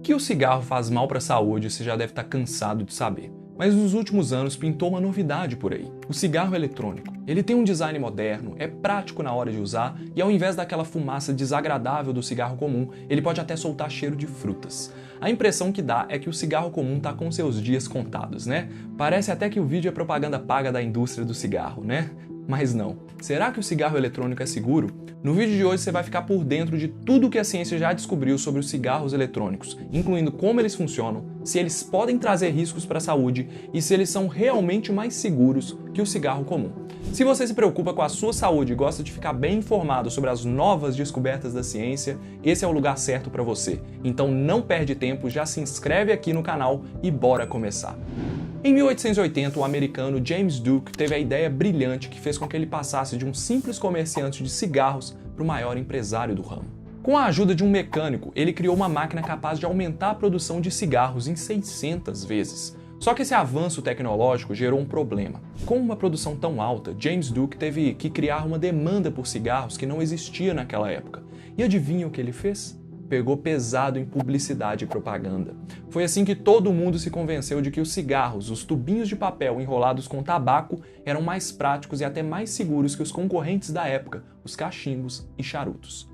Que o cigarro faz mal para a saúde, você já deve estar cansado de saber. Mas nos últimos anos pintou uma novidade por aí. O cigarro eletrônico. Ele tem um design moderno, é prático na hora de usar e ao invés daquela fumaça desagradável do cigarro comum, ele pode até soltar cheiro de frutas. A impressão que dá é que o cigarro comum tá com seus dias contados, né? Parece até que o vídeo é propaganda paga da indústria do cigarro, né? Mas não. Será que o cigarro eletrônico é seguro? No vídeo de hoje você vai ficar por dentro de tudo que a ciência já descobriu sobre os cigarros eletrônicos, incluindo como eles funcionam, se eles podem trazer riscos para a saúde e se eles são realmente mais seguros que o cigarro comum. Se você se preocupa com a sua saúde e gosta de ficar bem informado sobre as novas descobertas da ciência, esse é o lugar certo para você. Então não perde tempo, já se inscreve aqui no canal e bora começar. Em 1880, o americano James Duke teve a ideia brilhante que fez com que ele passasse de um simples comerciante de cigarros para o maior empresário do ramo. Com a ajuda de um mecânico, ele criou uma máquina capaz de aumentar a produção de cigarros em 600 vezes. Só que esse avanço tecnológico gerou um problema. Com uma produção tão alta, James Duke teve que criar uma demanda por cigarros que não existia naquela época. E adivinha o que ele fez? Pegou pesado em publicidade e propaganda. Foi assim que todo mundo se convenceu de que os cigarros, os tubinhos de papel enrolados com tabaco, eram mais práticos e até mais seguros que os concorrentes da época, os cachimbos e charutos.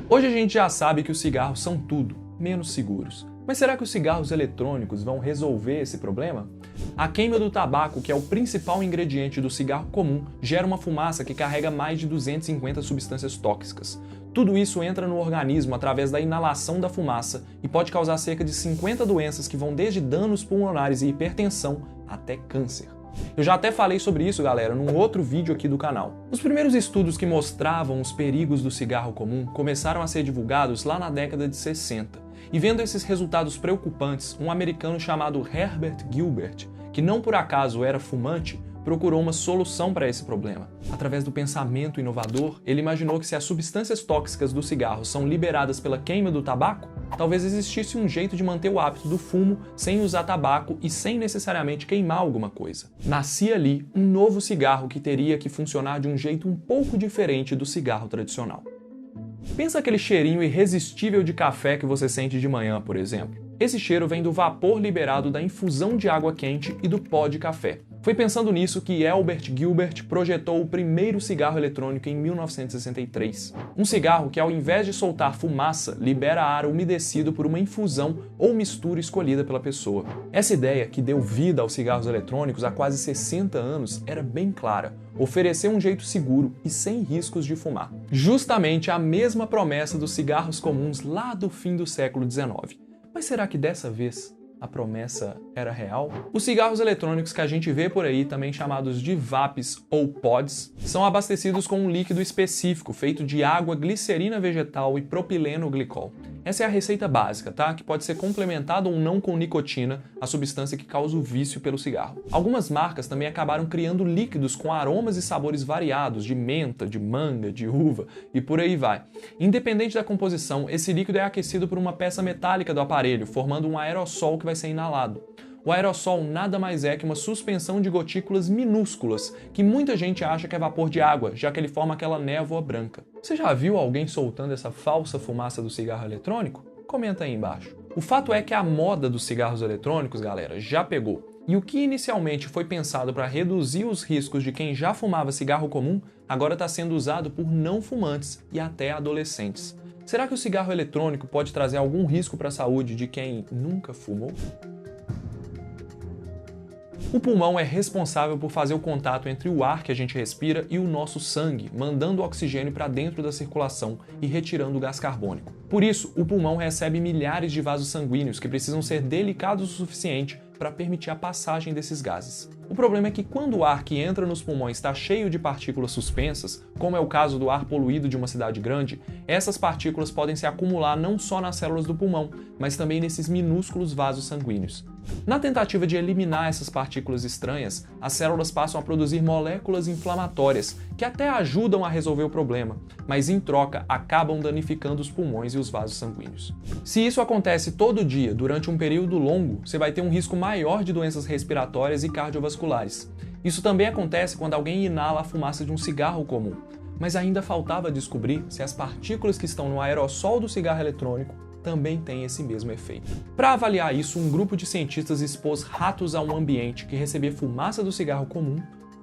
Hoje a gente já sabe que os cigarros são tudo, menos seguros. Mas será que os cigarros eletrônicos vão resolver esse problema? A queima do tabaco, que é o principal ingrediente do cigarro comum, gera uma fumaça que carrega mais de 250 substâncias tóxicas. Tudo isso entra no organismo através da inalação da fumaça e pode causar cerca de 50 doenças que vão desde danos pulmonares e hipertensão até câncer. Eu já até falei sobre isso, galera, num outro vídeo aqui do canal. Os primeiros estudos que mostravam os perigos do cigarro comum começaram a ser divulgados lá na década de 60. E vendo esses resultados preocupantes, um americano chamado Herbert Gilbert, que não por acaso era fumante, procurou uma solução para esse problema. Através do pensamento inovador, ele imaginou que se as substâncias tóxicas do cigarro são liberadas pela queima do tabaco, talvez existisse um jeito de manter o hábito do fumo sem usar tabaco e sem necessariamente queimar alguma coisa. Nascia ali um novo cigarro que teria que funcionar de um jeito um pouco diferente do cigarro tradicional. Pensa aquele cheirinho irresistível de café que você sente de manhã, por exemplo. Esse cheiro vem do vapor liberado da infusão de água quente e do pó de café. Foi pensando nisso que Herbert Gilbert projetou o primeiro cigarro eletrônico em 1963. Um cigarro que, ao invés de soltar fumaça, libera ar umedecido por uma infusão ou mistura escolhida pela pessoa. Essa ideia, que deu vida aos cigarros eletrônicos há quase 60 anos, era bem clara: oferecer um jeito seguro e sem riscos de fumar. Justamente a mesma promessa dos cigarros comuns lá do fim do século XIX. Mas será que dessa vez a promessa era real? Os cigarros eletrônicos que a gente vê por aí, também chamados de vapes ou pods, são abastecidos com um líquido específico feito de água, glicerina vegetal e propileno glicol. Essa é a receita básica, tá? Que pode ser complementada ou não com nicotina, a substância que causa o vício pelo cigarro. Algumas marcas também acabaram criando líquidos com aromas e sabores variados, de menta, de manga, de uva e por aí vai. Independente da composição, esse líquido é aquecido por uma peça metálica do aparelho, formando um aerossol que vai ser inalado. O aerossol nada mais é que uma suspensão de gotículas minúsculas, que muita gente acha que é vapor de água, já que ele forma aquela névoa branca. Você já viu alguém soltando essa falsa fumaça do cigarro eletrônico? Comenta aí embaixo. O fato é que a moda dos cigarros eletrônicos, galera, já pegou. E o que inicialmente foi pensado para reduzir os riscos de quem já fumava cigarro comum, agora está sendo usado por não fumantes e até adolescentes. Será que o cigarro eletrônico pode trazer algum risco para a saúde de quem nunca fumou? O pulmão é responsável por fazer o contato entre o ar que a gente respira e o nosso sangue, mandando o oxigênio para dentro da circulação e retirando o gás carbônico. Por isso, o pulmão recebe milhares de vasos sanguíneos que precisam ser delicados o suficiente para permitir a passagem desses gases. O problema é que quando o ar que entra nos pulmões está cheio de partículas suspensas, como é o caso do ar poluído de uma cidade grande, essas partículas podem se acumular não só nas células do pulmão, mas também nesses minúsculos vasos sanguíneos. Na tentativa de eliminar essas partículas estranhas, as células passam a produzir moléculas inflamatórias, que até ajudam a resolver o problema, mas em troca acabam danificando os pulmões e os vasos sanguíneos. Se isso acontece todo dia, durante um período longo, você vai ter um risco maior de doenças respiratórias e cardiovasculares. Isso também acontece quando alguém inala a fumaça de um cigarro comum. Mas ainda faltava descobrir se as partículas que estão no aerossol do cigarro eletrônico também tem esse mesmo efeito. Para avaliar isso, um grupo de cientistas expôs ratos a um ambiente que recebia fumaça do cigarro comum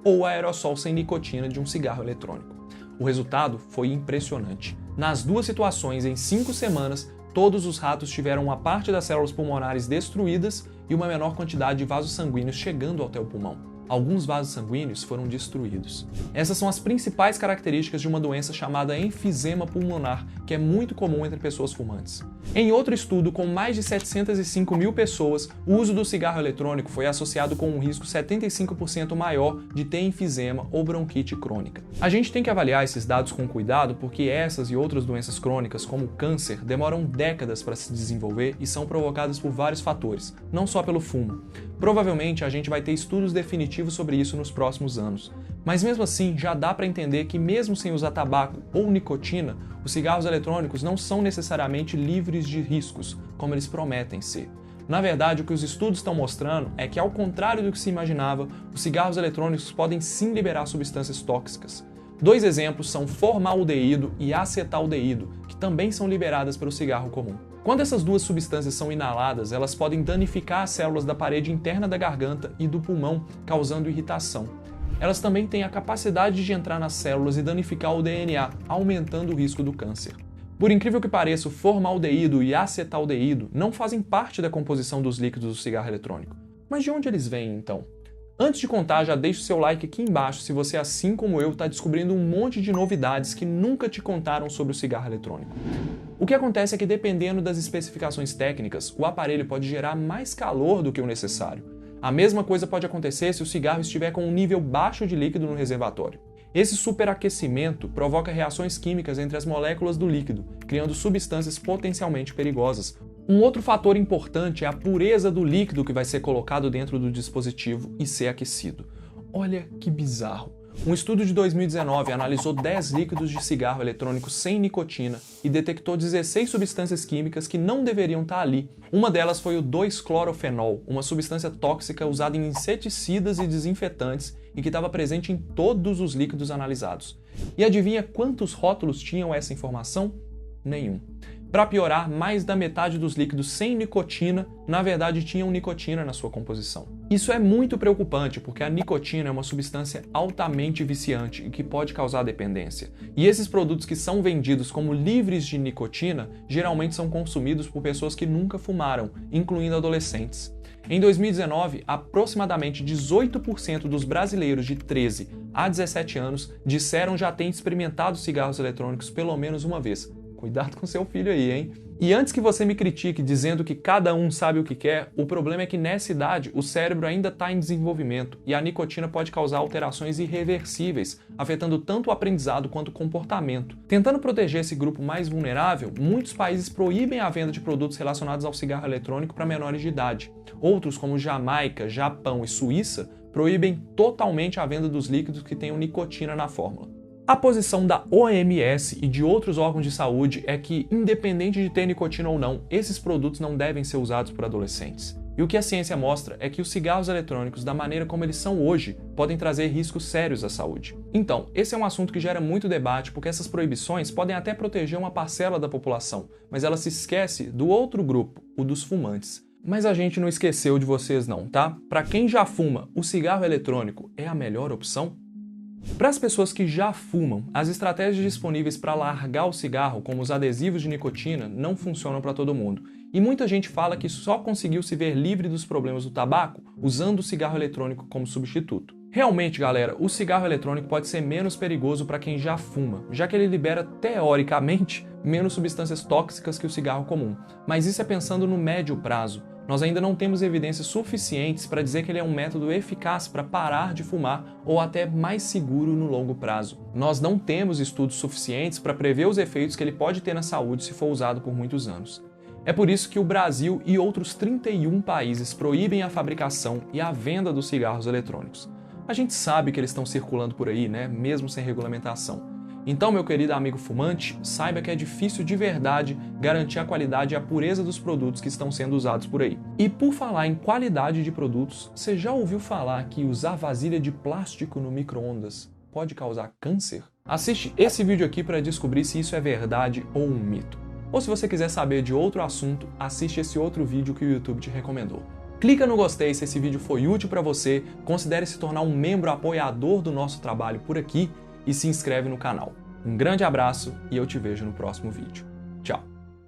ou aerossol sem nicotina de um cigarro eletrônico. O resultado foi impressionante. Nas duas situações, em 5 semanas, todos os ratos tiveram uma parte das células pulmonares destruídas e uma menor quantidade de vasos sanguíneos chegando até o pulmão. Alguns vasos sanguíneos foram destruídos. Essas são as principais características de uma doença chamada enfisema pulmonar, que é muito comum entre pessoas fumantes. Em outro estudo, com mais de 705 mil pessoas, o uso do cigarro eletrônico foi associado com um risco 75% maior de ter enfisema ou bronquite crônica. A gente tem que avaliar esses dados com cuidado porque essas e outras doenças crônicas, como o câncer, demoram décadas para se desenvolver e são provocadas por vários fatores, não só pelo fumo. Provavelmente a gente vai ter estudos definitivos sobre isso nos próximos anos. Mas mesmo assim, já dá para entender que mesmo sem usar tabaco ou nicotina, os cigarros eletrônicos não são necessariamente livres de riscos, como eles prometem ser. Na verdade, o que os estudos estão mostrando é que, ao contrário do que se imaginava, os cigarros eletrônicos podem sim liberar substâncias tóxicas. 2 exemplos são formaldeído e acetaldeído, que também são liberadas pelo cigarro comum. Quando essas duas substâncias são inaladas, elas podem danificar as células da parede interna da garganta e do pulmão, causando irritação. Elas também têm a capacidade de entrar nas células e danificar o DNA, aumentando o risco do câncer. Por incrível que pareça, o formaldeído e acetaldeído não fazem parte da composição dos líquidos do cigarro eletrônico. Mas de onde eles vêm, então? Antes de contar, já deixa o seu like aqui embaixo se você, assim como eu, está descobrindo um monte de novidades que nunca te contaram sobre o cigarro eletrônico. O que acontece é que, dependendo das especificações técnicas, o aparelho pode gerar mais calor do que o necessário. A mesma coisa pode acontecer se o cigarro estiver com um nível baixo de líquido no reservatório. Esse superaquecimento provoca reações químicas entre as moléculas do líquido, criando substâncias potencialmente perigosas. Um outro fator importante é a pureza do líquido que vai ser colocado dentro do dispositivo e ser aquecido. Olha que bizarro! Um estudo de 2019 analisou 10 líquidos de cigarro eletrônico sem nicotina e detectou 16 substâncias químicas que não deveriam estar ali. Uma delas foi o 2-clorofenol, uma substância tóxica usada em inseticidas e desinfetantes e que estava presente em todos os líquidos analisados. E adivinha quantos rótulos tinham essa informação? Nenhum. Para piorar, mais da metade dos líquidos sem nicotina, na verdade, tinham nicotina na sua composição. Isso é muito preocupante porque a nicotina é uma substância altamente viciante e que pode causar dependência. E esses produtos que são vendidos como livres de nicotina, geralmente são consumidos por pessoas que nunca fumaram, incluindo adolescentes. Em 2019, aproximadamente 18% dos brasileiros de 13 a 17 anos disseram já terem experimentado cigarros eletrônicos pelo menos uma vez. Cuidado com seu filho aí, hein? E antes que você me critique dizendo que cada um sabe o que quer, o problema é que nessa idade o cérebro ainda está em desenvolvimento e a nicotina pode causar alterações irreversíveis, afetando tanto o aprendizado quanto o comportamento. Tentando proteger esse grupo mais vulnerável, muitos países proíbem a venda de produtos relacionados ao cigarro eletrônico para menores de idade. Outros, como Jamaica, Japão e Suíça, proíbem totalmente a venda dos líquidos que tenham nicotina na fórmula. A posição da OMS e de outros órgãos de saúde é que, independente de ter nicotina ou não, esses produtos não devem ser usados por adolescentes. E o que a ciência mostra é que os cigarros eletrônicos, da maneira como eles são hoje, podem trazer riscos sérios à saúde. Então, esse é um assunto que gera muito debate porque essas proibições podem até proteger uma parcela da população, mas ela se esquece do outro grupo, o dos fumantes. Mas a gente não esqueceu de vocês não, tá? Para quem já fuma, o cigarro eletrônico é a melhor opção? Para as pessoas que já fumam, as estratégias disponíveis para largar o cigarro, como os adesivos de nicotina, não funcionam para todo mundo. E muita gente fala que só conseguiu se ver livre dos problemas do tabaco usando o cigarro eletrônico como substituto. Realmente, galera, o cigarro eletrônico pode ser menos perigoso para quem já fuma, já que ele libera, teoricamente, menos substâncias tóxicas que o cigarro comum. Mas isso é pensando no médio prazo. Nós ainda não temos evidências suficientes para dizer que ele é um método eficaz para parar de fumar ou até mais seguro no longo prazo. Nós não temos estudos suficientes para prever os efeitos que ele pode ter na saúde se for usado por muitos anos. É por isso que o Brasil e outros 31 países proíbem a fabricação e a venda dos cigarros eletrônicos. A gente sabe que eles estão circulando por aí, né, mesmo sem regulamentação. Então, meu querido amigo fumante, saiba que é difícil de verdade garantir a qualidade e a pureza dos produtos que estão sendo usados por aí. E por falar em qualidade de produtos, você já ouviu falar que usar vasilha de plástico no micro-ondas pode causar câncer? Assiste esse vídeo aqui para descobrir se isso é verdade ou um mito. Ou se você quiser saber de outro assunto, assiste esse outro vídeo que o YouTube te recomendou. Clica no gostei se esse vídeo foi útil para você, considere se tornar um membro apoiador do nosso trabalho por aqui e se inscreve no canal. Um grande abraço e eu te vejo no próximo vídeo.